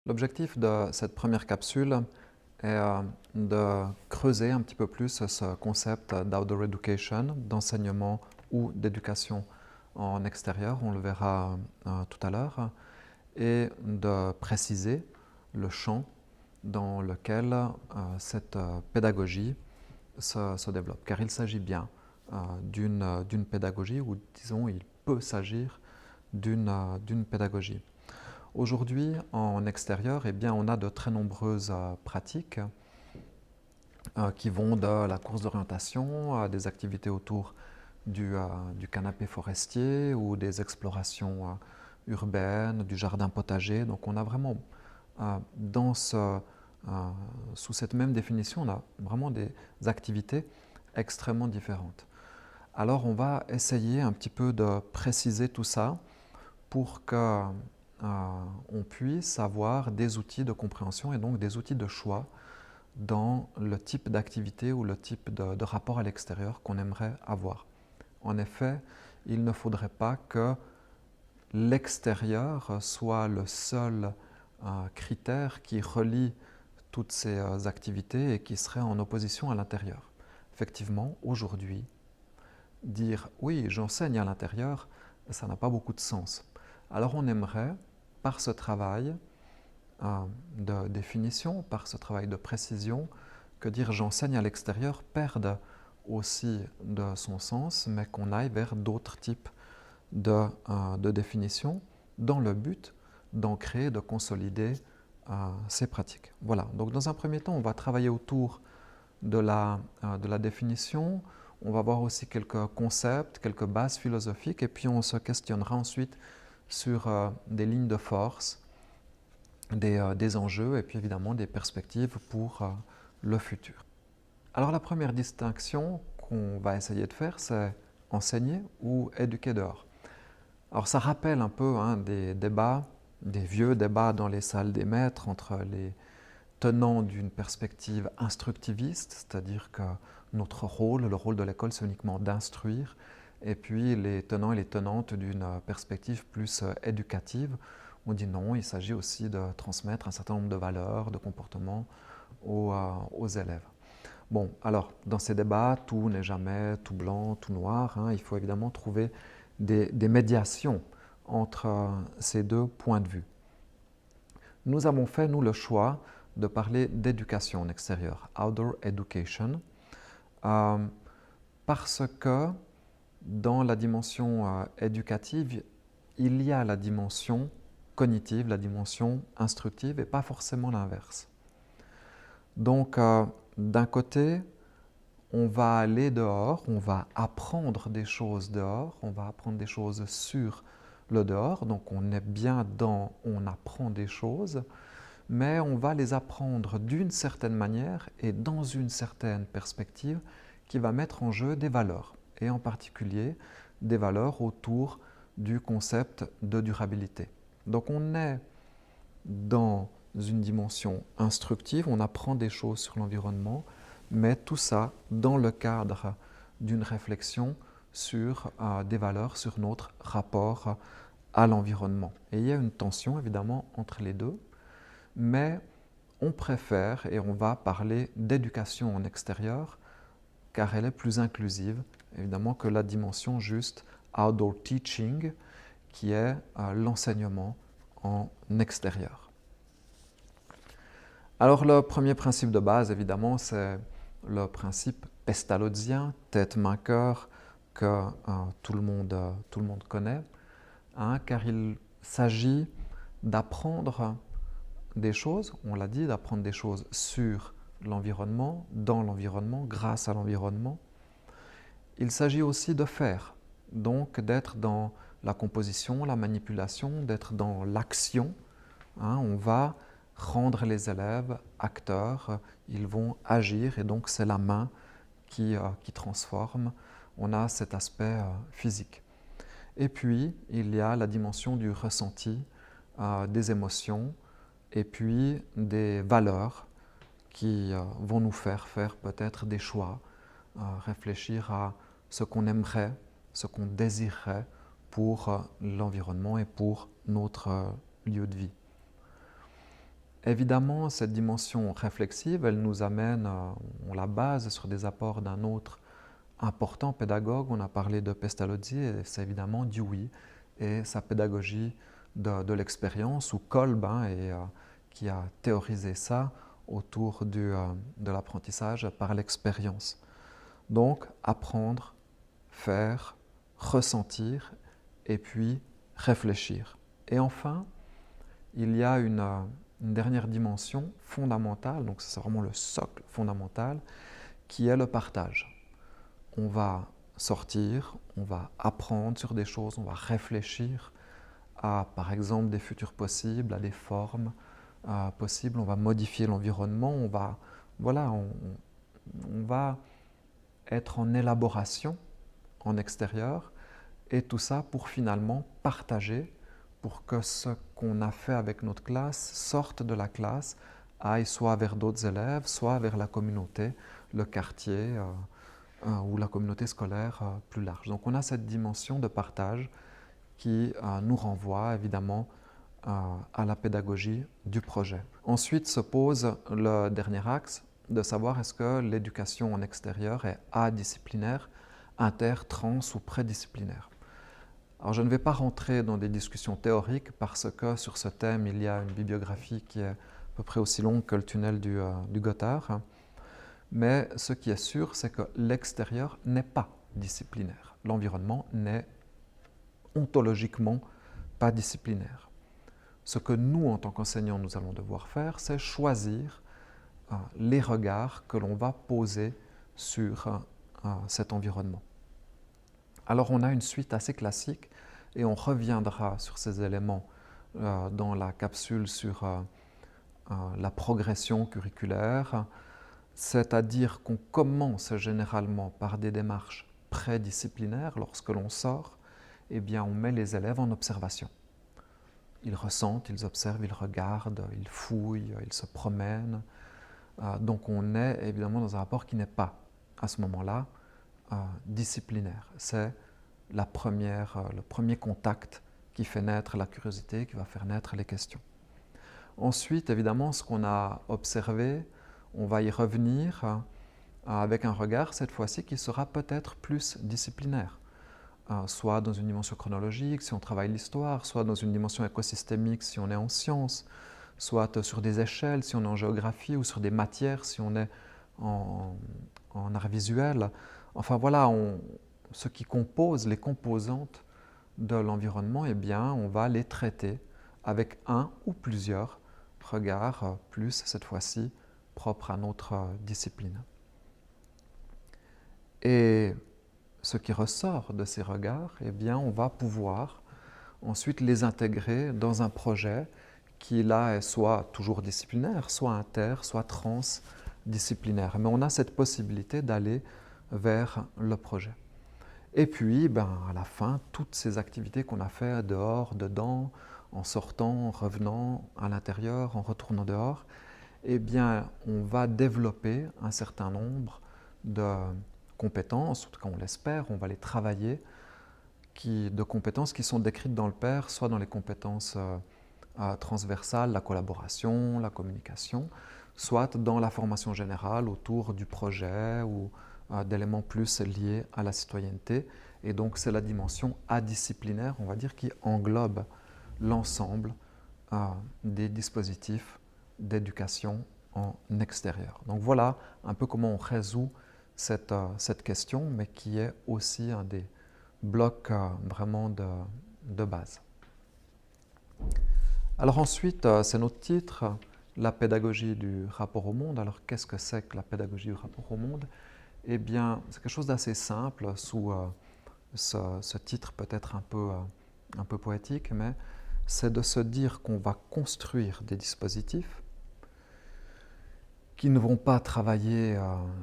L'objectif de cette première capsule est de creuser un petit peu plus ce concept d'outdoor education, d'enseignement ou d'éducation en extérieur, on le verra tout à l'heure, et de préciser le champ dans lequel cette pédagogie se développe. Car il s'agit bien d'une pédagogie, ou disons il peut s'agir d'une pédagogie. Aujourd'hui, en extérieur, eh bien, on a de très nombreuses pratiques qui vont de la course d'orientation à des activités autour du canapé forestier ou des explorations urbaines, du jardin potager. Donc on a vraiment, sous cette même définition, on a vraiment des activités extrêmement différentes. Alors on va essayer un petit peu de préciser tout ça pour que on puisse avoir des outils de compréhension et donc des outils de choix dans le type d'activité ou le type de rapport à l'extérieur qu'on aimerait avoir. En effet, il ne faudrait pas que l'extérieur soit le seul critère qui relie toutes ces activités et qui serait en opposition à l'intérieur. Effectivement, aujourd'hui, dire « oui, j'enseigne à l'intérieur », ça n'a pas beaucoup de sens. Alors on aimerait, par ce travail de définition, par ce travail de précision, que dire « j'enseigne à l'extérieur » perde aussi de son sens, mais qu'on aille vers d'autres types de définitions dans le but d'ancrer, de consolider ces pratiques. Voilà, donc dans un premier temps, on va travailler autour de la définition. On va voir aussi quelques concepts, quelques bases philosophiques, et puis on se questionnera ensuite sur des lignes de force, des enjeux, et puis évidemment des perspectives pour le futur. Alors la première distinction qu'on va essayer de faire, c'est enseigner ou éduquer dehors. Alors ça rappelle un peu des débats, des vieux débats dans les salles des maîtres entre les tenants d'une perspective instructiviste, c'est-à-dire que notre rôle, le rôle de l'école, c'est uniquement d'instruire, et puis les tenants et les tenantes d'une perspective plus éducative. On dit non, il s'agit aussi de transmettre un certain nombre de valeurs, de comportements aux élèves. Bon, alors, dans ces débats, tout n'est jamais tout blanc, tout noir. Il faut évidemment trouver des médiations entre ces deux points de vue. Nous avons fait, nous, le choix de parler d'éducation en extérieur, outdoor education, parce que dans la dimension éducative, il y a la dimension cognitive, la dimension instructive et pas forcément l'inverse. Donc, d'un côté, on va aller dehors, on va apprendre des choses dehors, on va apprendre des choses sur le dehors, donc on est bien dans on apprend des choses, mais on va les apprendre d'une certaine manière et dans une certaine perspective qui va mettre en jeu des valeurs, et en particulier des valeurs autour du concept de durabilité. Donc on est dans une dimension instructive, on apprend des choses sur l'environnement, mais tout ça dans le cadre d'une réflexion sur des valeurs, sur notre rapport à l'environnement. Et il y a une tension évidemment entre les deux, mais on préfère et on va parler d'éducation en extérieur car elle est plus inclusive évidemment que la dimension juste outdoor teaching qui est l'enseignement en extérieur. Alors le premier principe de base évidemment c'est le principe pestalozien, tête, main, cœur, que tout le monde connaît, car il s'agit d'apprendre des choses, on l'a dit, d'apprendre des choses sur l'environnement, dans l'environnement, grâce à l'environnement. Il s'agit aussi de faire, donc d'être dans la composition, la manipulation, d'être dans l'action. On va rendre les élèves acteurs, ils vont agir et donc c'est la main qui transforme. On a cet aspect physique. Et puis, il y a la dimension du ressenti, des émotions et puis des valeurs qui vont nous faire peut-être des choix, réfléchir à ce qu'on aimerait, ce qu'on désirerait pour l'environnement et pour notre lieu de vie. Évidemment, cette dimension réflexive, elle nous amène, on la base sur des apports d'un autre important pédagogue. On a parlé de Pestalozzi et c'est évidemment Dewey et sa pédagogie de l'expérience, ou Kolb, qui a théorisé ça autour de l'apprentissage par l'expérience. Donc, apprendre, faire, ressentir et puis réfléchir. Et enfin, il y a une dernière dimension fondamentale, donc c'est vraiment le socle fondamental, qui est le partage. On va sortir, on va apprendre sur des choses, on va réfléchir à, par exemple, des futurs possibles, à des formes possibles, on va modifier l'environnement, on va être en élaboration en extérieur, et tout ça pour finalement partager, pour que ce qu'on a fait avec notre classe sorte de la classe, aille soit vers d'autres élèves, soit vers la communauté, le quartier ou la communauté scolaire plus large. Donc on a cette dimension de partage qui nous renvoie évidemment à la pédagogie du projet. Ensuite se pose le dernier axe de savoir est-ce que l'éducation en extérieur est adisciplinaire, inter, trans ou prédisciplinaire. Alors je ne vais pas rentrer dans des discussions théoriques parce que sur ce thème il y a une bibliographie qui est à peu près aussi longue que le tunnel du Gothard. Mais ce qui est sûr, c'est que l'extérieur n'est pas disciplinaire. L'environnement n'est ontologiquement pas disciplinaire. Ce que nous, en tant qu'enseignants, nous allons devoir faire, c'est choisir les regards que l'on va poser sur cet environnement. Alors on a une suite assez classique et on reviendra sur ces éléments dans la capsule sur la progression curriculaire, c'est-à-dire qu'on commence généralement par des démarches prédisciplinaires. Lorsque l'on sort, eh bien on met les élèves en observation. Ils ressentent, ils observent, ils regardent, ils fouillent, ils se promènent. Donc on est évidemment dans un rapport qui n'est pas, à ce moment-là, disciplinaire. C'est le premier contact qui fait naître la curiosité, qui va faire naître les questions. Ensuite, évidemment, ce qu'on a observé, on va y revenir avec un regard, cette fois-ci, qui sera peut-être plus disciplinaire. Soit dans une dimension chronologique, si on travaille l'histoire, soit dans une dimension écosystémique, si on est en sciences, soit sur des échelles, si on est en géographie, ou sur des matières, si on est en art visuel. Enfin voilà, ce qui compose les composantes de l'environnement, eh bien, on va les traiter avec un ou plusieurs regards, plus cette fois-ci propres à notre discipline. Et ce qui ressort de ces regards, eh bien, on va pouvoir ensuite les intégrer dans un projet qui, là, est soit toujours disciplinaire, soit inter, soit transdisciplinaire. Mais on a cette possibilité d'aller vers le projet. Et puis, à la fin, toutes ces activités qu'on a fait dehors, dedans, en sortant, en revenant à l'intérieur, en retournant dehors, eh bien, on va développer un certain nombre de compétences, en tout cas on l'espère, on va les travailler, de compétences qui sont décrites dans le PER, soit dans les compétences transversales, la collaboration, la communication, soit dans la formation générale autour du projet ou d'éléments plus liés à la citoyenneté. Et donc c'est la dimension adisciplinaire, on va dire, qui englobe l'ensemble des dispositifs d'éducation en extérieur. Donc voilà un peu comment on résout cette question, mais qui est aussi un des blocs vraiment de base. Alors ensuite, c'est notre titre, la pédagogie du rapport au monde. Alors qu'est-ce que c'est que la pédagogie du rapport au monde? Eh bien, c'est quelque chose d'assez simple sous ce titre peut-être un peu poétique, mais c'est de se dire qu'on va construire des dispositifs qui ne vont pas travailler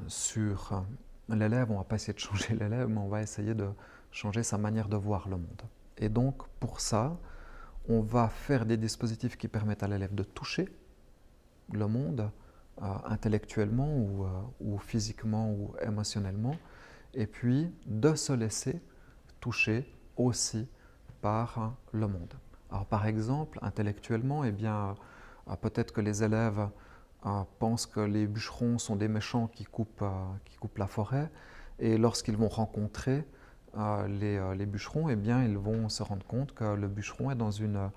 sur l'élève, on ne va pas essayer de changer l'élève, mais on va essayer de changer sa manière de voir le monde. Et donc, pour ça, on va faire des dispositifs qui permettent à l'élève de toucher le monde intellectuellement ou physiquement ou émotionnellement, et puis de se laisser toucher aussi par le monde. Alors par exemple, intellectuellement, eh bien, Peut-être que les élèves pensent que les bûcherons sont des méchants qui coupent la forêt, et lorsqu'ils vont rencontrer les bûcherons, eh bien, ils vont se rendre compte que le bûcheron est dans une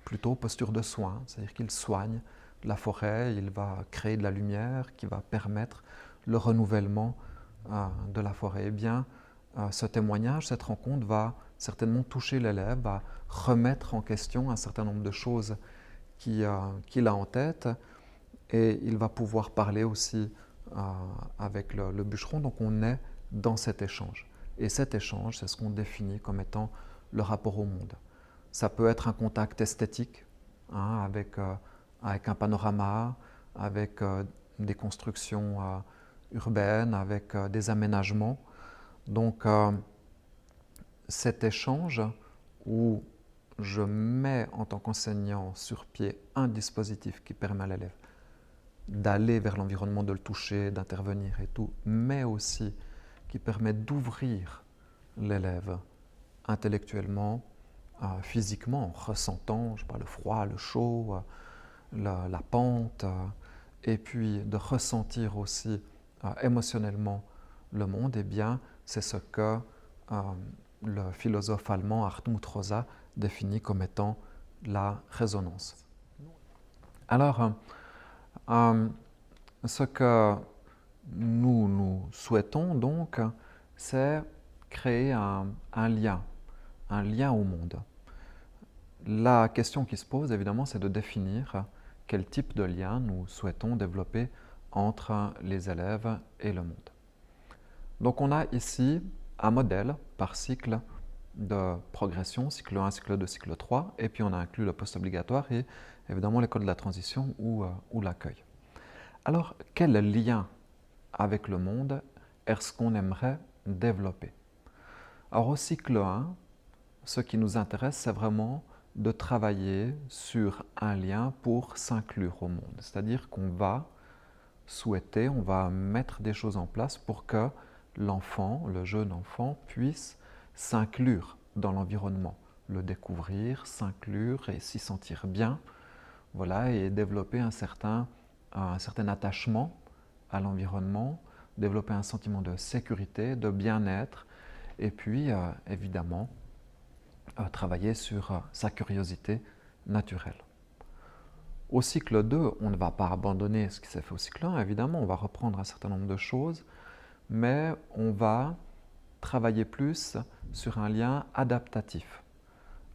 plutôt posture de soin, c'est-à-dire qu'il soigne la forêt, il va créer de la lumière qui va permettre le renouvellement de la forêt. Eh bien, ce témoignage, cette rencontre va certainement toucher l'élève, va remettre en question un certain nombre de choses qu'il a en tête, et il va pouvoir parler aussi avec le bûcheron. Donc on est dans cet échange. Et cet échange, c'est ce qu'on définit comme étant le rapport au monde. Ça peut être un contact esthétique, hein, avec un panorama, avec des constructions urbaines, avec des aménagements. Donc cet échange où je mets en tant qu'enseignant sur pied un dispositif qui permet à l'élève d'aller vers l'environnement, de le toucher, d'intervenir et tout, mais aussi qui permet d'ouvrir l'élève intellectuellement, physiquement, en ressentant le froid, le chaud, la pente, et puis de ressentir aussi émotionnellement le monde. Eh bien, c'est ce que le philosophe allemand Hartmut Rosa définit comme étant la résonance. Alors, ce que nous souhaitons donc, c'est créer un lien au monde. La question qui se pose, évidemment, c'est de définir quel type de lien nous souhaitons développer entre les élèves et le monde. Donc on a ici un modèle par cycle de progression, cycle 1, cycle 2, cycle 3, et puis on a inclus le post-obligatoire et évidemment l'école de la transition ou l'accueil. Alors, quel lien avec le monde est-ce qu'on aimerait développer? Alors au cycle 1, ce qui nous intéresse, c'est vraiment de travailler sur un lien pour s'inclure au monde. C'est-à-dire qu'on va souhaiter, on va mettre des choses en place pour que l'enfant, le jeune enfant, puisse s'inclure dans l'environnement, le découvrir, s'inclure et s'y sentir bien, voilà, et développer un certain attachement à l'environnement, développer un sentiment de sécurité, de bien-être, et puis évidemment travailler sur sa curiosité naturelle. Au cycle 2, on ne va pas abandonner ce qui s'est fait au cycle 1, évidemment, on va reprendre un certain nombre de choses, mais on va travailler plus sur un lien adaptatif.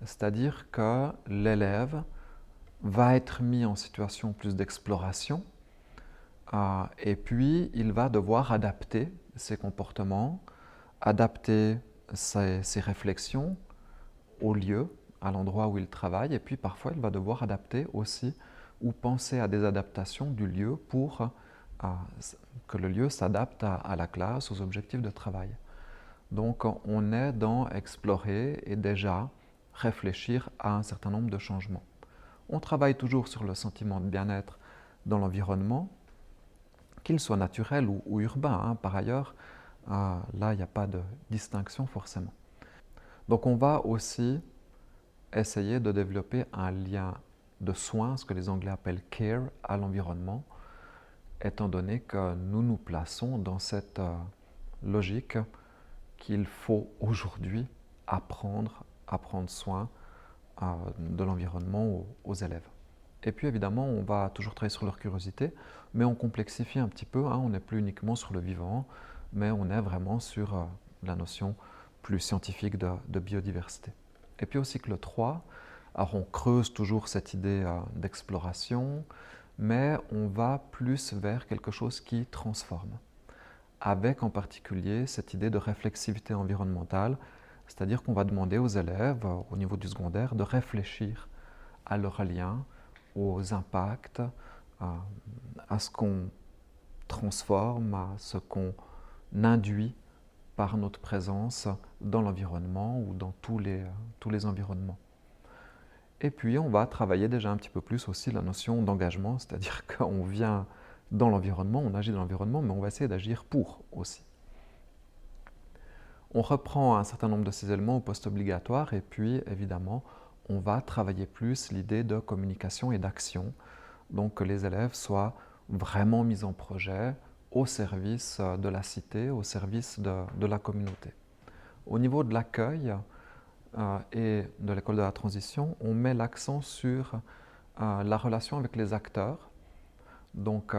C'est-à-dire que l'élève va être mis en situation plus d'exploration et puis il va devoir adapter ses comportements, adapter ses réflexions au lieu, à l'endroit où il travaille, et puis parfois il va devoir adapter aussi ou penser à des adaptations du lieu pour que le lieu s'adapte à la classe, aux objectifs de travail. Donc on est dans explorer et déjà réfléchir à un certain nombre de changements. On travaille toujours sur le sentiment de bien-être dans l'environnement, qu'il soit naturel ou urbain. Hein. Par ailleurs, là, il n'y a pas de distinction forcément. Donc on va aussi essayer de développer un lien de soin, ce que les Anglais appellent care, à l'environnement, étant donné que nous nous plaçons dans cette logique qu'il faut aujourd'hui apprendre soin de l'environnement aux élèves. Et puis évidemment, on va toujours travailler sur leur curiosité, mais on complexifie un petit peu, hein, on n'est plus uniquement sur le vivant, mais on est vraiment sur la notion plus scientifique de biodiversité. Et puis au cycle 3, alors on creuse toujours cette idée d'exploration, mais on va plus vers quelque chose qui transforme, avec en particulier cette idée de réflexivité environnementale, c'est-à-dire qu'on va demander aux élèves, au niveau du secondaire, de réfléchir à leur lien, aux impacts, à ce qu'on transforme, à ce qu'on induit par notre présence dans l'environnement ou dans tous les environnements. Et puis on va travailler déjà un petit peu plus aussi la notion d'engagement, c'est-à-dire qu'on vient dans l'environnement, on agit dans l'environnement, mais on va essayer d'agir pour aussi. On reprend un certain nombre de ces éléments au post-obligatoire et puis évidemment on va travailler plus l'idée de communication et d'action donc que les élèves soient vraiment mis en projet au service de la cité, au service de la communauté. Au niveau de l'accueil et de l'école de la transition, on met l'accent sur la relation avec les acteurs. Donc,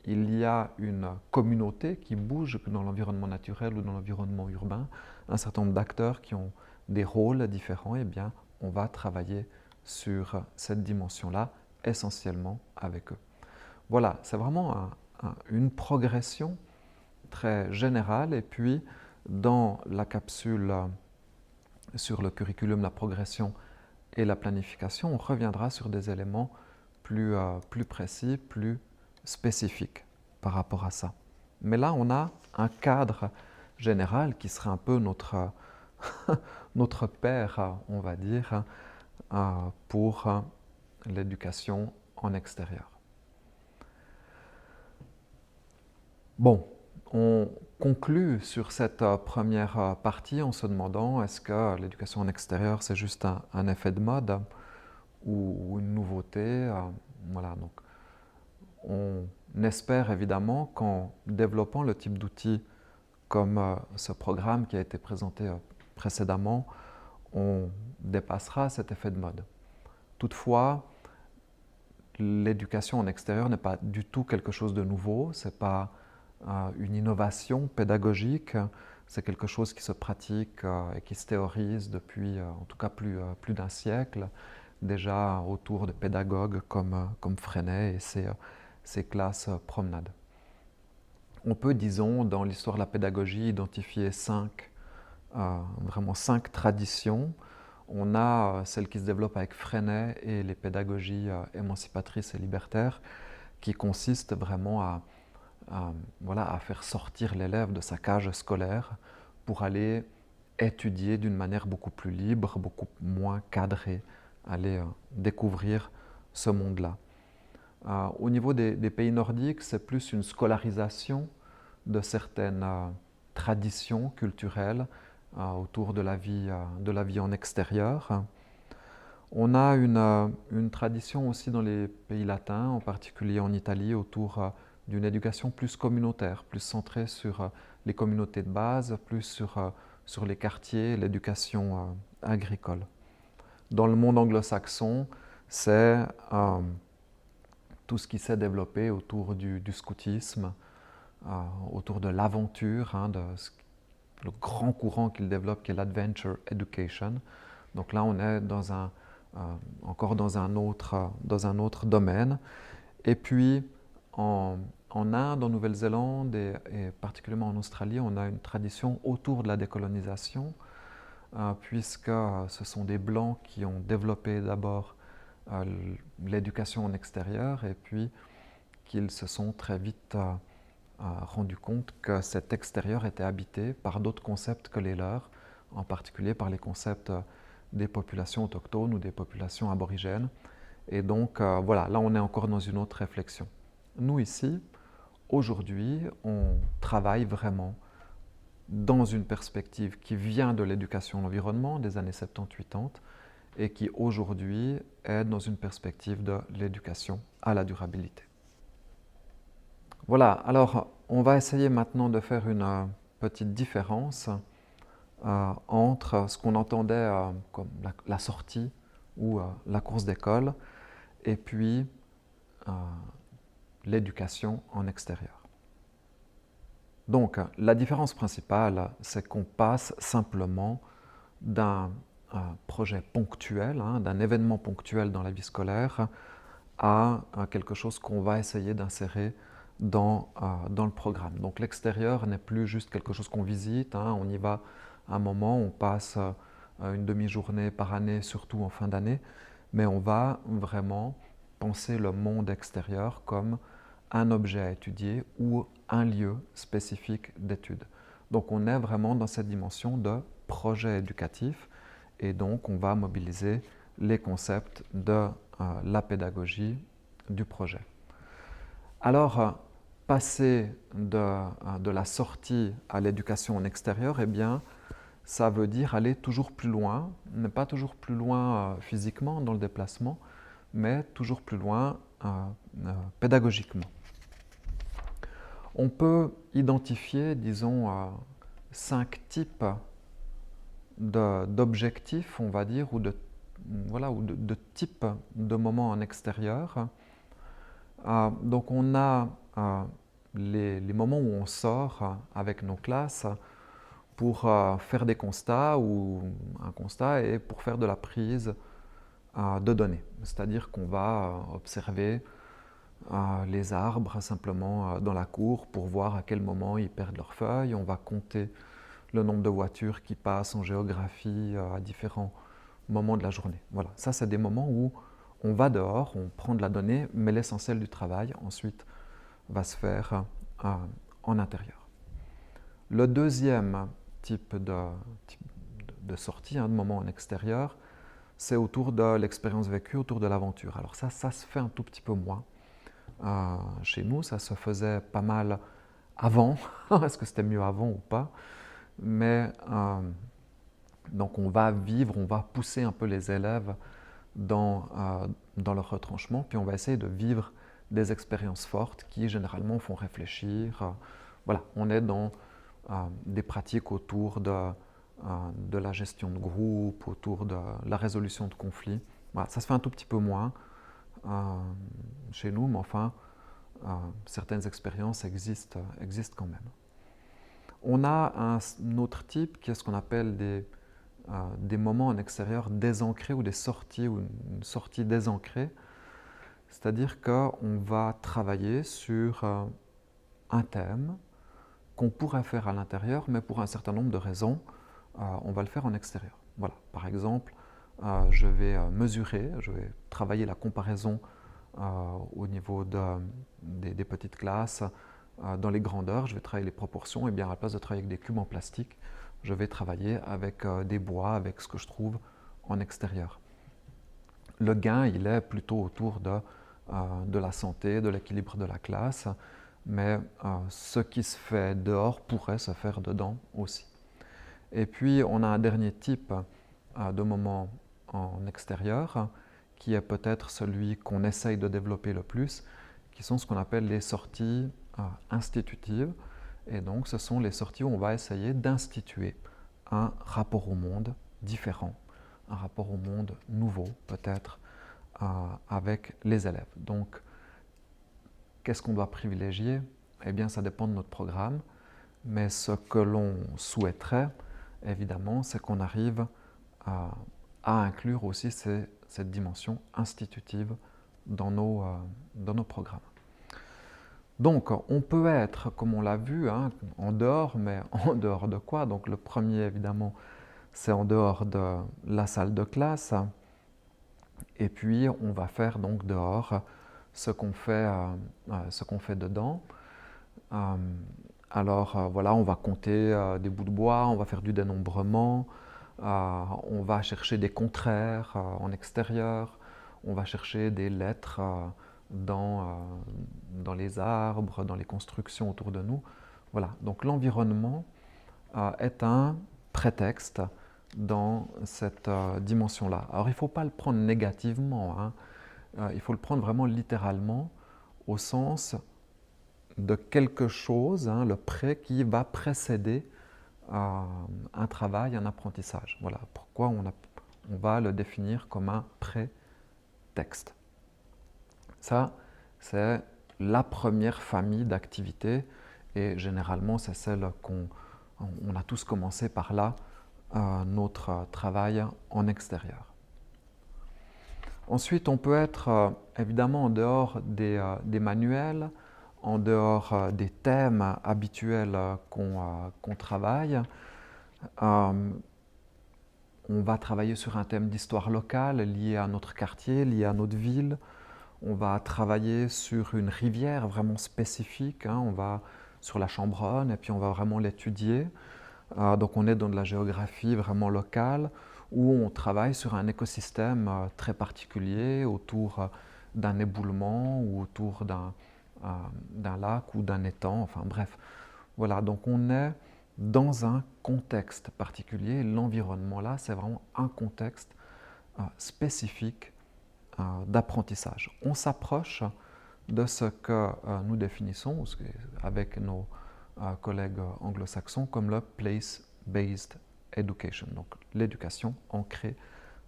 il y a une communauté qui bouge dans l'environnement naturel ou dans l'environnement urbain, un certain nombre d'acteurs qui ont des rôles différents, et bien, on va travailler sur cette dimension-là essentiellement avec eux. Voilà, c'est vraiment une progression très générale, et puis dans la capsule sur le curriculum, la progression et la planification, on reviendra sur des éléments plus précis, plus spécifiques par rapport à ça. Mais là, on a un cadre général qui serait un peu notre, notre père, on va dire, pour l'éducation en extérieur. Bon, on conclut sur cette première partie en se demandant est-ce que l'éducation en extérieur c'est juste un effet de mode ou une nouveauté. Voilà, donc on espère évidemment qu'en développant le type d'outils comme ce programme qui a été présenté précédemment, on dépassera cet effet de mode. Toutefois, l'éducation en extérieur n'est pas du tout quelque chose de nouveau, ce n'est pas une innovation pédagogique, c'est quelque chose qui se pratique et qui se théorise depuis en tout cas plus d'un siècle, déjà autour de pédagogues comme Freinet et ses classes promenades. On peut, disons, dans l'histoire de la pédagogie, identifier vraiment cinq traditions. On a celle qui se développe avec Freinet et les pédagogies émancipatrices et libertaires, qui consistent vraiment à faire sortir l'élève de sa cage scolaire pour aller étudier d'une manière beaucoup plus libre, beaucoup moins cadrée, aller découvrir ce monde-là. Au niveau des pays nordiques, c'est plus une scolarisation de certaines traditions culturelles autour de la vie en extérieur. On a une tradition aussi dans les pays latins, en particulier en Italie, autour d'une éducation plus communautaire, plus centrée sur les communautés de base, plus sur les quartiers, l'éducation agricole. Dans le monde anglo-saxon, c'est tout ce qui s'est développé autour du scoutisme, autour de l'aventure, le grand courant qu'il développe qui est l'adventure education. Donc là, on est encore dans un autre domaine. Et puis, en Inde, en Nouvelle-Zélande et particulièrement en Australie, on a une tradition autour de la décolonisation, puisque ce sont des Blancs qui ont développé d'abord l'éducation en extérieur et puis qu'ils se sont très vite rendus compte que cet extérieur était habité par d'autres concepts que les leurs, en particulier par les concepts des populations autochtones ou des populations aborigènes. Et donc, voilà, là on est encore dans une autre réflexion. Nous ici, aujourd'hui, on travaille vraiment dans une perspective qui vient de l'éducation à l'environnement des années 70-80 et qui aujourd'hui est dans une perspective de l'éducation à la durabilité. Voilà, alors on va essayer maintenant de faire une petite différence entre ce qu'on entendait comme la sortie ou la course d'école et puis l'éducation en extérieur. Donc, la différence principale, c'est qu'on passe simplement d'un projet ponctuel, d'un événement ponctuel dans la vie scolaire, à quelque chose qu'on va essayer d'insérer dans le programme. Donc, l'extérieur n'est plus juste quelque chose qu'on visite, on y va un moment, on passe une demi-journée par année, surtout en fin d'année, mais on va vraiment penser le monde extérieur comme un objet à étudier ou un lieu spécifique d'étude. Donc on est vraiment dans cette dimension de projet éducatif et donc on va mobiliser les concepts de la pédagogie du projet. Alors, passer de la sortie à l'éducation en extérieur, eh bien, ça veut dire aller toujours plus loin, mais pas toujours plus loin physiquement dans le déplacement, mais toujours plus loin pédagogiquement. On peut identifier, disons, 5 types d'objectifs, on va dire, ou de types de moments en extérieur. Donc on a les moments où on sort avec nos classes pour faire des constats ou un constat et pour faire de la prise de données. C'est-à-dire qu'on va observer les arbres simplement dans la cour pour voir à quel moment ils perdent leurs feuilles. On va compter le nombre de voitures qui passent en géographie à différents moments de la journée. Voilà, ça c'est des moments où on va dehors, on prend de la donnée, mais l'essentiel du travail ensuite va se faire en intérieur. Le deuxième type de sortie, de moment en extérieur, c'est autour de l'expérience vécue, autour de l'aventure. Alors ça se fait un tout petit peu moins. Chez nous, ça se faisait pas mal avant. Est-ce que c'était mieux avant ou pas? Mais donc on va vivre, on va pousser un peu les élèves dans leur retranchement, puis on va essayer de vivre des expériences fortes qui généralement font réfléchir. Voilà, on est dans des pratiques autour de la gestion de groupe, autour de la résolution de conflits. Voilà, ça se fait un tout petit peu moins chez nous, mais enfin, certaines expériences existent quand même. On a un autre type qui est ce qu'on appelle des moments en extérieur désancrés ou des sorties ou une sortie désancrée. C'est-à-dire qu'on va travailler sur un thème qu'on pourrait faire à l'intérieur, mais pour un certain nombre de raisons, on va le faire en extérieur. Voilà. Par exemple, je vais mesurer, je vais travailler la comparaison au niveau des petites classes, dans les grandeurs, je vais travailler les proportions, et bien à la place de travailler avec des cubes en plastique, je vais travailler avec des bois, avec ce que je trouve en extérieur. Le gain, il est plutôt autour de la santé, de l'équilibre de la classe, mais ce qui se fait dehors pourrait se faire dedans aussi. Et puis, on a un dernier type de moment en extérieur, qui est peut-être celui qu'on essaye de développer le plus, qui sont ce qu'on appelle les sorties institutives. Et donc, ce sont les sorties où on va essayer d'instituer un rapport au monde différent, un rapport au monde nouveau, peut-être, avec les élèves. Donc, qu'est-ce qu'on doit privilégier? Eh bien, ça dépend de notre programme, mais ce que l'on souhaiterait, évidemment, c'est qu'on arrive à inclure aussi cette dimension institutive dans nos programmes. Donc, on peut être, comme on l'a vu, en dehors, mais en dehors de quoi? Donc, le premier, évidemment, c'est en dehors de la salle de classe. Et puis, on va faire donc dehors ce qu'on fait dedans. Alors, voilà, on va compter des bouts de bois, on va faire du dénombrement, on va chercher des contraires en extérieur, on va chercher des lettres dans les arbres, dans les constructions autour de nous. Voilà, donc l'environnement est un prétexte dans cette dimension-là. Alors il ne faut pas le prendre négativement, il faut le prendre vraiment littéralement au sens de quelque chose, le pré qui va précéder un travail, un apprentissage. Voilà pourquoi on va le définir comme un prétexte. Ça, c'est la première famille d'activités et généralement c'est celle on a tous commencé par là, notre travail en extérieur. Ensuite, on peut être évidemment en dehors des manuels, en dehors des thèmes habituels qu'on travaille. On va travailler sur un thème d'histoire locale lié à notre quartier, lié à notre ville. On va travailler sur une rivière vraiment spécifique, on va sur la Chambronne et puis on va vraiment l'étudier. Donc on est dans de la géographie vraiment locale où on travaille sur un écosystème très particulier autour d'un éboulement ou autour d'un lac ou d'un étang, enfin bref. Voilà, donc on est dans un contexte particulier. L'environnement là, c'est vraiment un contexte spécifique d'apprentissage. On s'approche de ce que nous définissons avec nos collègues anglo-saxons comme le place-based education, donc l'éducation ancrée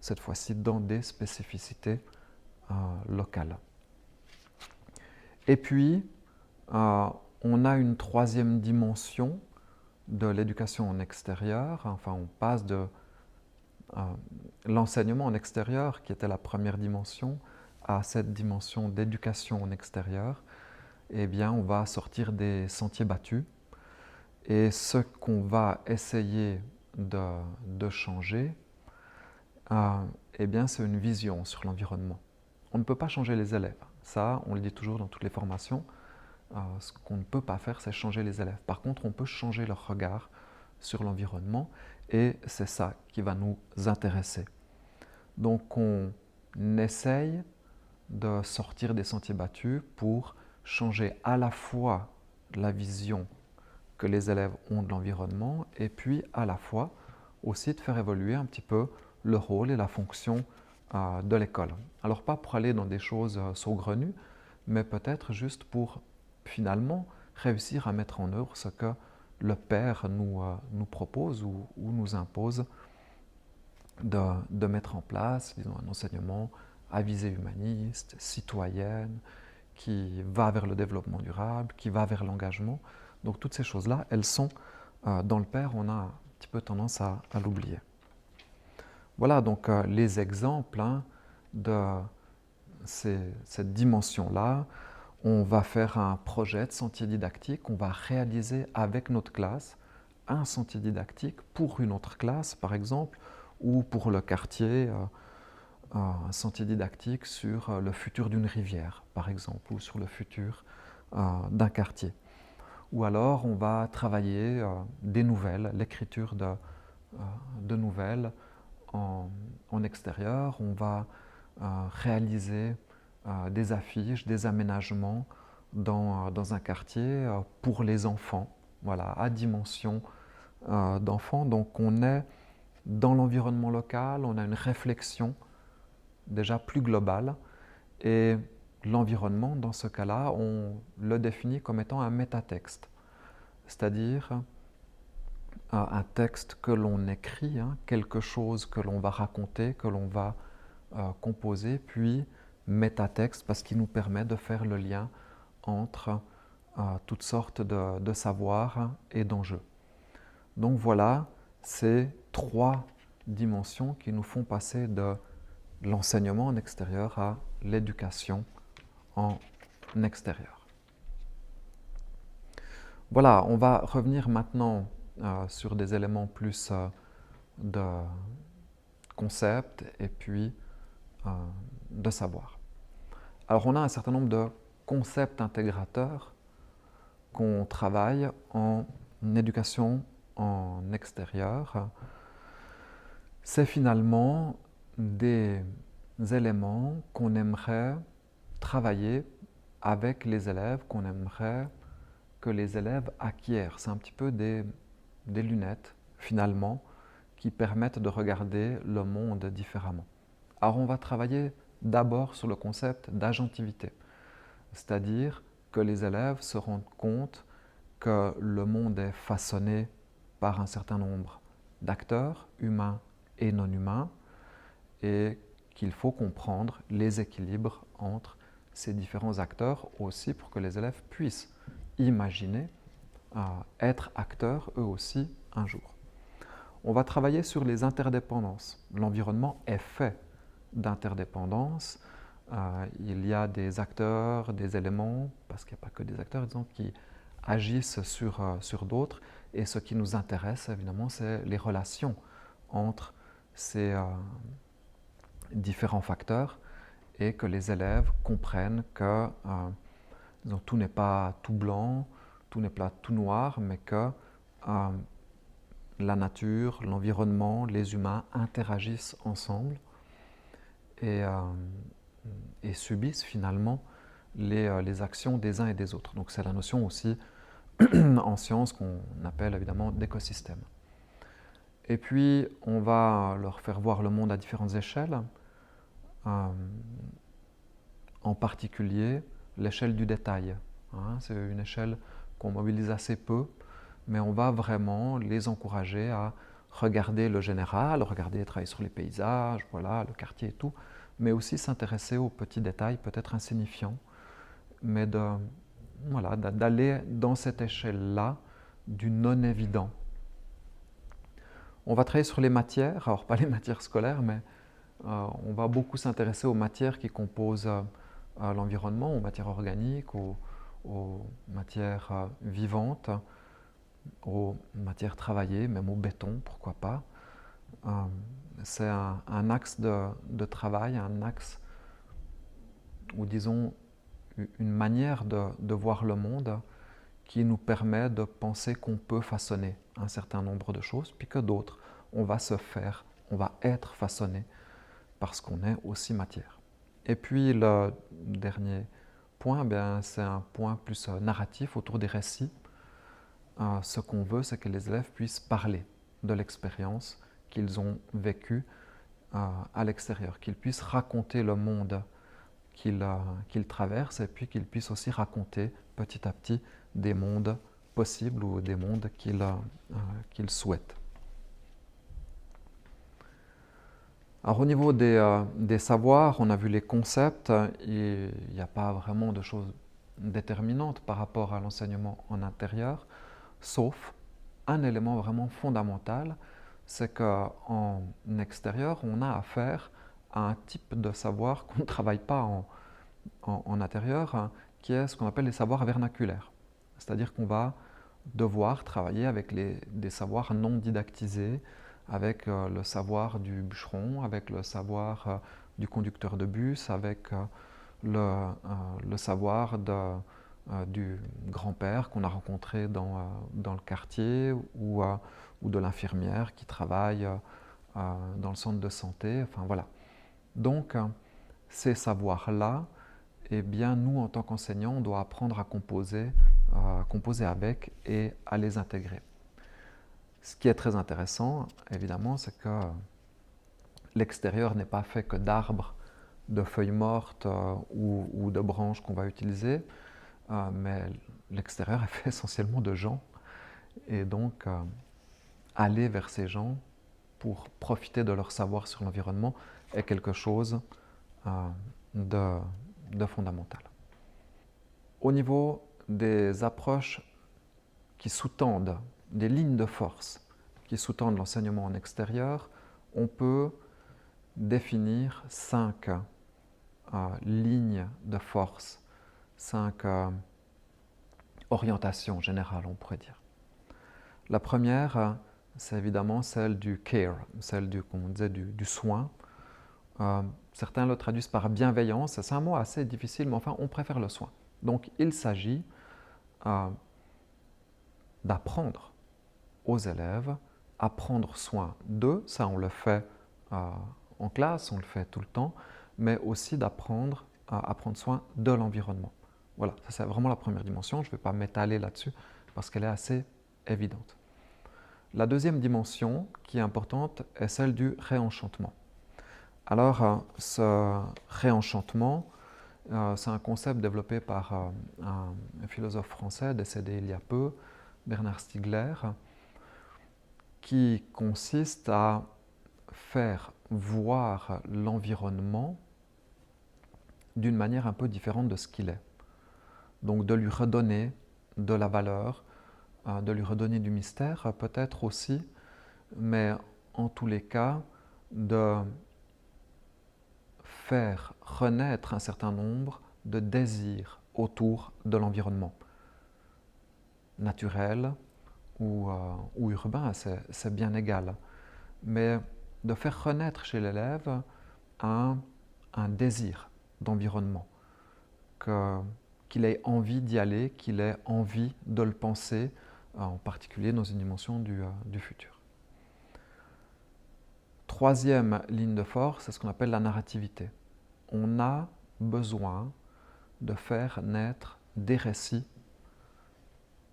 cette fois-ci dans des spécificités locales. Et puis, on a une troisième dimension de l'éducation en extérieur, enfin on passe de l'enseignement en extérieur, qui était la première dimension, à cette dimension d'éducation en extérieur. Eh bien, on va sortir des sentiers battus. Et ce qu'on va essayer de changer, eh bien, c'est une vision sur l'environnement. On ne peut pas changer les élèves. Ça, on le dit toujours dans toutes les formations. Ce qu'on ne peut pas faire, c'est changer les élèves. Par contre, on peut changer leur regard sur l'environnement et c'est ça qui va nous intéresser. Donc, on essaye de sortir des sentiers battus pour changer à la fois la vision que les élèves ont de l'environnement et puis à la fois aussi de faire évoluer un petit peu le rôle et la fonction de l'école. Alors pas pour aller dans des choses saugrenues, mais peut-être juste pour finalement réussir à mettre en œuvre ce que le père nous propose ou nous impose de mettre en place, disons, un enseignement à visée humaniste, citoyenne, qui va vers le développement durable, qui va vers l'engagement. Donc toutes ces choses-là, elles sont dans le père, on a un petit peu tendance à l'oublier. Voilà donc les exemples de cette dimension-là. On va faire un projet de sentier didactique, on va réaliser avec notre classe un sentier didactique pour une autre classe, par exemple, ou pour le quartier, un sentier didactique sur le futur d'une rivière, par exemple, ou sur le futur d'un quartier. Ou alors, on va travailler des nouvelles, l'écriture de nouvelles en extérieur. On va réaliser des affiches, des aménagements dans un quartier pour les enfants, voilà, à dimension d'enfants. Donc, on est dans l'environnement local, on a une réflexion déjà plus globale et l'environnement, dans ce cas-là, on le définit comme étant un métatexte, c'est-à-dire un texte que l'on écrit, quelque chose que l'on va raconter, que l'on va composer, puis métatexte parce qu'il nous permet de faire le lien entre toutes sortes de savoirs et d'enjeux. Donc voilà ces trois dimensions qui nous font passer de l'enseignement en extérieur à l'éducation en extérieur. Voilà, on va revenir maintenant sur des éléments plus de concept et puis de savoir. Alors on a un certain nombre de concepts intégrateurs qu'on travaille en éducation en extérieur. C'est finalement des éléments qu'on aimerait travailler avec les élèves, qu'on aimerait que les élèves acquièrent. C'est un petit peu des lunettes, finalement, qui permettent de regarder le monde différemment. Alors on va travailler d'abord sur le concept d'agentivité, c'est-à-dire que les élèves se rendent compte que le monde est façonné par un certain nombre d'acteurs, humains et non humains, et qu'il faut comprendre les équilibres entre ces différents acteurs aussi pour que les élèves puissent imaginer être acteurs eux aussi un jour. On va travailler sur les interdépendances. L'environnement est fait d'interdépendances. Il y a des acteurs, des éléments, parce qu'il n'y a pas que des acteurs, disons, qui agissent sur d'autres. Et ce qui nous intéresse, évidemment, c'est les relations entre ces différents facteurs et que les élèves comprennent que disons, tout n'est pas tout blanc, tout n'est pas tout noir, mais que la nature, l'environnement, les humains interagissent ensemble et subissent finalement les actions des uns et des autres. Donc c'est la notion aussi en sciences qu'on appelle évidemment d'écosystème. Et puis on va leur faire voir le monde à différentes échelles. en particulier l'échelle du détail. C'est une échelle qu'on mobilise assez peu, mais on va vraiment les encourager à regarder le général, regarder, travailler sur les paysages, voilà, le quartier et tout, mais aussi s'intéresser aux petits détails peut-être insignifiants, mais d'aller dans cette échelle-là du non-évident. On va travailler sur les matières, alors pas les matières scolaires, mais on va beaucoup s'intéresser aux matières qui composent l'environnement, aux matières organiques, aux matières vivantes, aux matières travaillées, même au béton, pourquoi pas. C'est un axe de travail, un axe, ou disons une manière de voir le monde qui nous permet de penser qu'on peut façonner un certain nombre de choses, puis que d'autres, on va être façonné parce qu'on est aussi matière. Et puis le dernier point, c'est un point plus narratif autour des récits. Ce qu'on veut, c'est que les élèves puissent parler de l'expérience qu'ils ont vécue à l'extérieur, qu'ils puissent raconter le monde qu'ils traversent et puis qu'ils puissent aussi raconter petit à petit des mondes possibles ou des mondes qu'ils souhaitent. Alors au niveau des savoirs, on a vu les concepts, il n'y a pas vraiment de choses déterminantes par rapport à l'enseignement en intérieur, sauf un élément vraiment fondamental, c'est qu'en extérieur, on a affaire à un type de savoir qu'on ne travaille pas en intérieur, qui est ce qu'on appelle les savoirs vernaculaires. C'est-à-dire qu'on va devoir travailler avec des savoirs non didactisés, avec le savoir du bûcheron, avec le savoir du conducteur de bus, avec le savoir du grand-père qu'on a rencontré dans le quartier ou de l'infirmière qui travaille dans le centre de santé. Enfin voilà. Donc, ces savoirs-là, eh bien, nous, en tant qu'enseignants, on doit apprendre à composer avec et à les intégrer. Ce qui est très intéressant, évidemment, c'est que l'extérieur n'est pas fait que d'arbres, de feuilles mortes ou de branches qu'on va utiliser, mais l'extérieur est fait essentiellement de gens. Et donc, aller vers ces gens pour profiter de leur savoir sur l'environnement est quelque chose de fondamental. Au niveau des approches qui sous-tendent, des lignes de force qui sous-tendent l'enseignement en extérieur, on peut définir 5 lignes de force, 5 orientations générales, on pourrait dire. La première, c'est évidemment celle du care, celle comme on disait, du soin. Certains le traduisent par bienveillance, c'est un mot assez difficile, mais enfin, on préfère le soin. Donc, il s'agit d'apprendre aux élèves à prendre soin d'eux, ça on le fait en classe, on le fait tout le temps, mais aussi d'apprendre à prendre soin de l'environnement. Voilà, ça c'est vraiment la première dimension, je ne vais pas m'étaler là-dessus parce qu'elle est assez évidente. La deuxième dimension qui est importante est celle du réenchantement. Alors, ce réenchantement, c'est un concept développé par un philosophe français décédé il y a peu, Bernard Stiegler, qui consiste à faire voir l'environnement d'une manière un peu différente de ce qu'il est. Donc de lui redonner de la valeur, de lui redonner du mystère peut-être aussi, mais en tous les cas de faire renaître un certain nombre de désirs autour de l'environnement. Naturel ou urbain, c'est bien égal. Mais de faire renaître chez l'élève un désir d'environnement, qu'il ait envie d'y aller, qu'il ait envie de le penser, en particulier dans une dimension du futur. Troisième ligne de force, c'est ce qu'on appelle la narrativité. On a besoin de faire naître des récits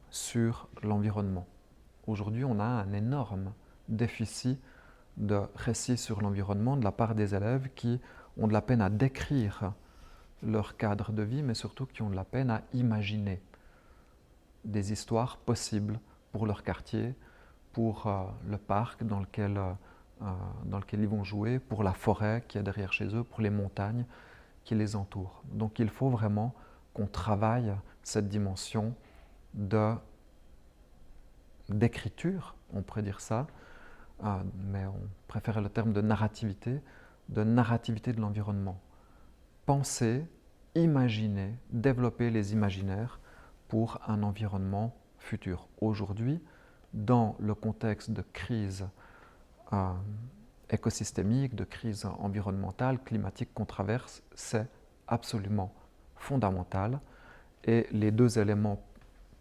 sur l'environnement. Aujourd'hui, on a un énorme déficit de récits sur l'environnement de la part des élèves qui ont de la peine à décrire leur cadre de vie, mais surtout qui ont de la peine à imaginer des histoires possibles pour leur quartier, pour le parc dans lequel ils vont jouer, pour la forêt qui est derrière chez eux, pour les montagnes qui les entourent. Donc il faut vraiment qu'on travaille cette dimension d'écriture, on pourrait dire ça, mais on préfère le terme de narrativité de l'environnement. Penser, imaginer, développer les imaginaires pour un environnement futur. Aujourd'hui, dans le contexte de crise écosystémique, de crise environnementale, climatique qu'on traverse, c'est absolument fondamental. Et les deux éléments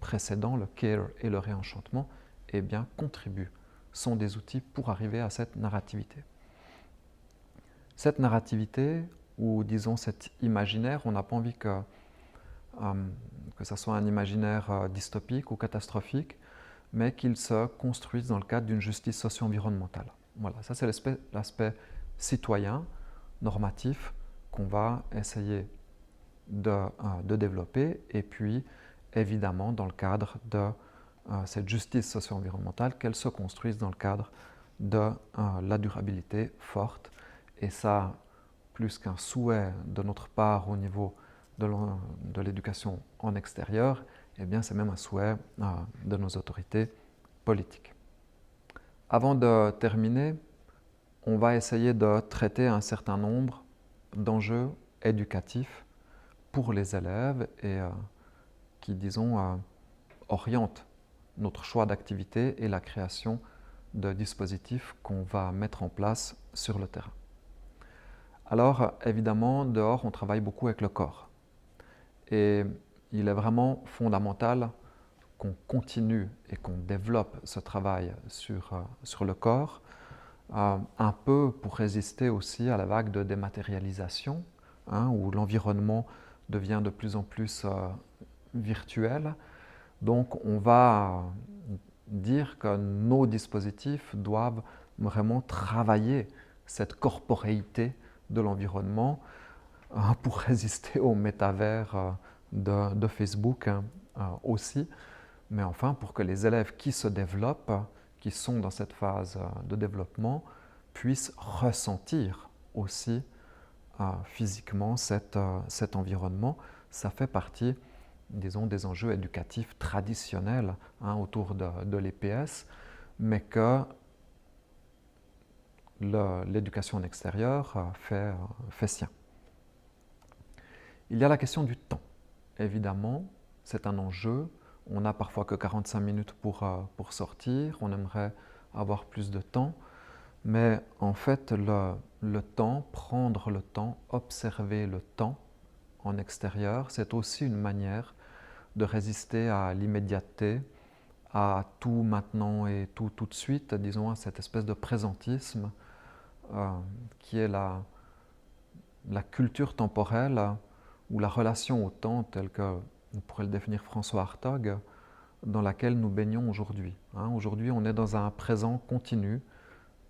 précédents, le care et le réenchantement, eh bien, contribuent, sont des outils pour arriver à cette narrativité. Cette narrativité, ou disons cet imaginaire, on n'a pas envie que ça soit un imaginaire dystopique ou catastrophique, mais qu'il se construise dans le cadre d'une justice socio-environnementale. Voilà, ça c'est l'aspect citoyen, normatif, qu'on va essayer de développer, et puis évidemment dans le cadre de cette justice socio-environnementale, qu'elle se construise dans le cadre de la durabilité forte. Et ça, plus qu'un souhait de notre part au niveau de l'éducation en extérieur, eh bien c'est même un souhait de nos autorités politiques. Avant de terminer, on va essayer de traiter un certain nombre d'enjeux éducatifs pour les élèves et qui, disons, orientent notre choix d'activité et la création de dispositifs qu'on va mettre en place sur le terrain. Alors, évidemment, dehors, on travaille beaucoup avec le corps. Et il est vraiment fondamental qu'on continue et qu'on développe ce travail sur le corps, un peu pour résister aussi à la vague de dématérialisation, où l'environnement devient de plus en plus virtuel. Donc on va dire que nos dispositifs doivent vraiment travailler cette corporéité de l'environnement pour résister au métavers de Facebook aussi, mais enfin pour que les élèves qui se développent, qui sont dans cette phase de développement, puissent ressentir aussi physiquement cet environnement. Ça fait partie, disons, des enjeux éducatifs traditionnels autour de l'EPS, mais que l'éducation en extérieur fait sien. Il y a la question du temps. Évidemment, c'est un enjeu. On n'a parfois que 45 minutes pour sortir. On aimerait avoir plus de temps. Mais en fait, le temps, prendre le temps, observer le temps en extérieur, c'est aussi une manière de résister à l'immédiateté, à tout maintenant et tout de suite, disons, à cette espèce de présentisme qui est la culture temporelle ou la relation au temps telle que pourrait le définir François Hartog, dans laquelle nous baignons aujourd'hui. Aujourd'hui, on est dans un présent continu.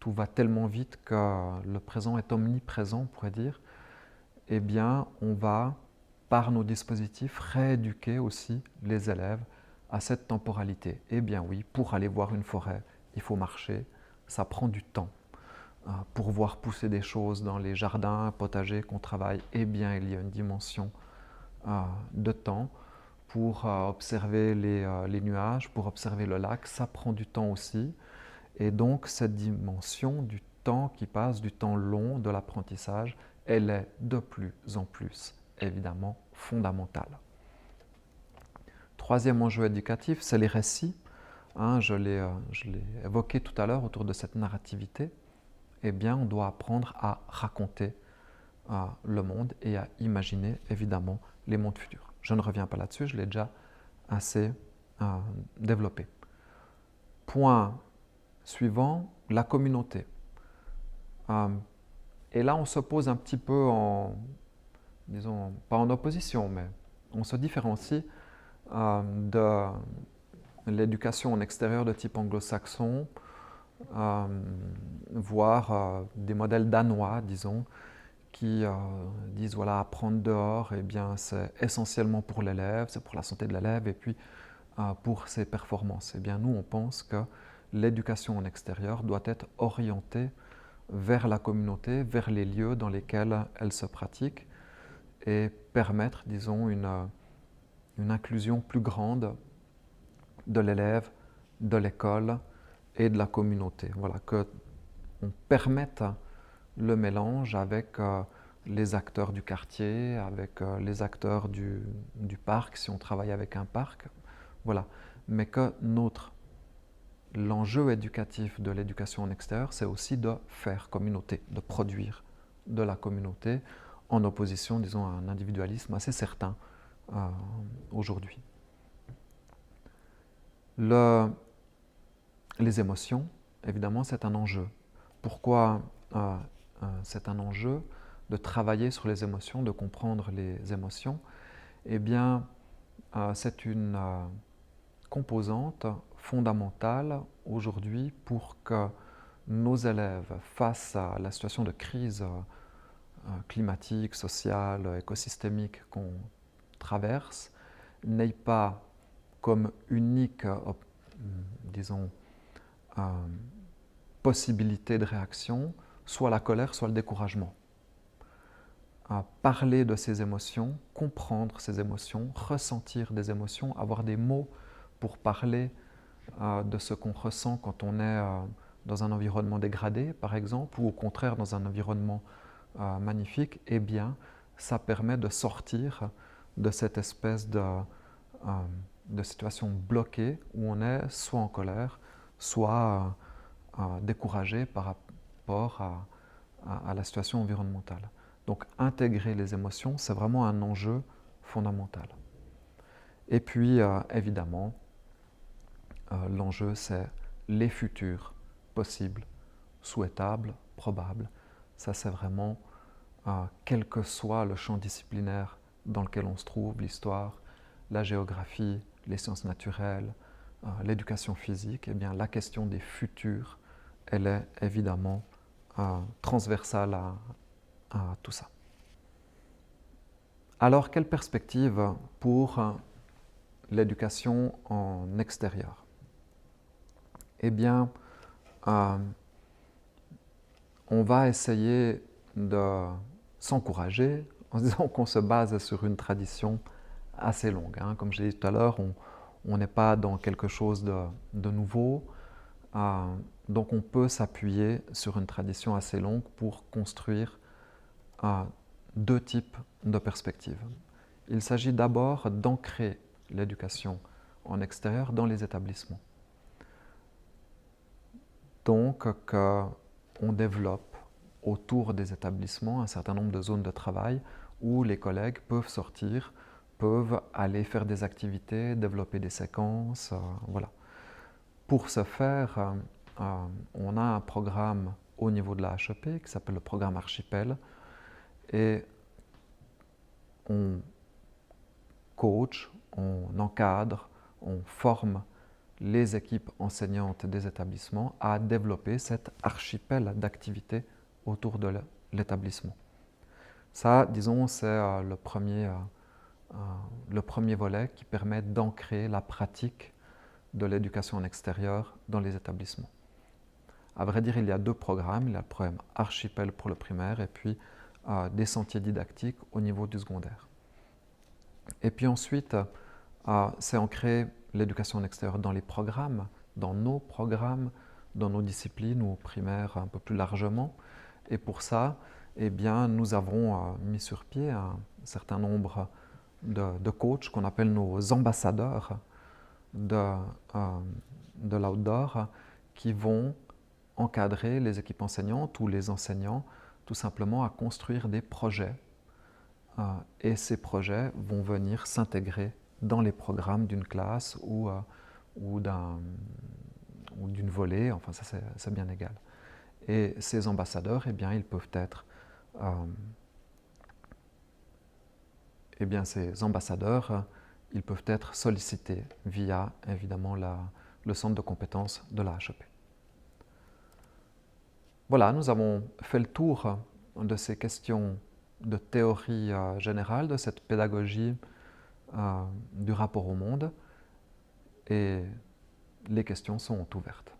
Tout va tellement vite que le présent est omniprésent, on pourrait dire. Eh bien, on va, par nos dispositifs, rééduquer aussi les élèves à cette temporalité. Eh bien oui, pour aller voir une forêt, il faut marcher, ça prend du temps. Pour voir pousser des choses dans les jardins, potagers qu'on travaille, eh bien il y a une dimension de temps. Pour observer les nuages, pour observer le lac, ça prend du temps aussi. Et donc cette dimension du temps qui passe, du temps long de l'apprentissage, elle est de plus en plus évidemment fondamentale. Troisième enjeu éducatif, c'est les récits. Je l'ai évoqué tout à l'heure autour de cette narrativité. Eh bien, on doit apprendre à raconter le monde et à imaginer évidemment les mondes futurs. Je ne reviens pas là-dessus, je l'ai déjà assez développé. Point suivant, la communauté. Et là, on se pose un petit peu disons, pas en opposition, mais on se différencie de l'éducation en extérieur de type anglo-saxon, voire des modèles danois, disons, qui disent voilà, apprendre dehors, eh bien, c'est essentiellement pour l'élève, c'est pour la santé de l'élève et puis pour ses performances. Eh bien, nous, on pense que l'éducation en extérieur doit être orientée vers la communauté, vers les lieux dans lesquels elle se pratique et permettre, disons, une inclusion plus grande de l'élève, de l'école et de la communauté. Voilà, qu'on permette le mélange avec les acteurs du quartier, avec les acteurs du parc, si on travaille avec un parc. Voilà. Mais que l'enjeu éducatif de l'éducation en extérieur, c'est aussi de faire communauté, de produire de la communauté en opposition, disons, à un individualisme assez certain aujourd'hui. Les émotions, évidemment, c'est un enjeu. Pourquoi c'est un enjeu de travailler sur les émotions, de comprendre les émotions? Eh bien, c'est une composante fondamentale aujourd'hui pour que nos élèves, face à la situation de crise climatique, sociale, écosystémique qu'on traverse, n'aient pas comme unique, disons, possibilité de réaction, soit la colère, soit le découragement. Parler de ses émotions, comprendre ses émotions, ressentir des émotions, avoir des mots pour parler de ce qu'on ressent quand on est dans un environnement dégradé, par exemple, ou au contraire dans un environnement magnifique, eh bien, ça permet de sortir de cette espèce de situation bloquée où on est soit en colère, soit découragé par rapport à la situation environnementale. Donc intégrer les émotions, c'est vraiment un enjeu fondamental. Et puis évidemment, l'enjeu c'est les futurs possibles, souhaitables, probables. Ça c'est vraiment, quel que soit le champ disciplinaire dans lequel on se trouve, l'histoire, la géographie, les sciences naturelles, l'éducation physique, eh bien la question des futurs, elle est évidemment transversale à tout ça. Alors, quelle perspective pour l'éducation en extérieur? Eh bien, on va essayer de s'encourager en disant qu'on se base sur une tradition assez longue. Comme je l'ai dit tout à l'heure, on n'est pas dans quelque chose de nouveau. Donc on peut s'appuyer sur une tradition assez longue pour construire deux types de perspectives. Il s'agit d'abord d'ancrer l'éducation en extérieur dans les établissements. Donc qu'on développe autour des établissements un certain nombre de zones de travail où les collègues peuvent sortir, peuvent aller faire des activités, développer des séquences, voilà. Pour ce faire, on a un programme au niveau de la HEP qui s'appelle le programme Archipel et on coach, on encadre, on forme les équipes enseignantes des établissements à développer cet archipel d'activités autour de l'établissement. Ça, disons, c'est le premier volet qui permet d'ancrer la pratique de l'éducation en extérieur dans les établissements. À vrai dire, il y a deux programmes. Il y a le programme Archipel pour le primaire et puis des sentiers didactiques au niveau du secondaire. Et puis ensuite, c'est ancrer l'éducation en extérieur dans les programmes, dans nos programmes, dans nos disciplines ou primaires un peu plus largement. Et pour ça, eh bien, nous avons mis sur pied un certain nombre de coachs qu'on appelle nos ambassadeurs de l'outdoor qui vont encadrer les équipes enseignantes ou les enseignants tout simplement à construire des projets. Et ces projets vont venir s'intégrer dans les programmes d'une classe ou d'une volée, enfin ça c'est bien égal. Et ces ambassadeurs, eh bien, ils peuvent être ils peuvent être sollicités via, évidemment, le centre de compétences de la HEP. Voilà, nous avons fait le tour de ces questions de théorie générale, de cette pédagogie du rapport au monde, et les questions sont ouvertes.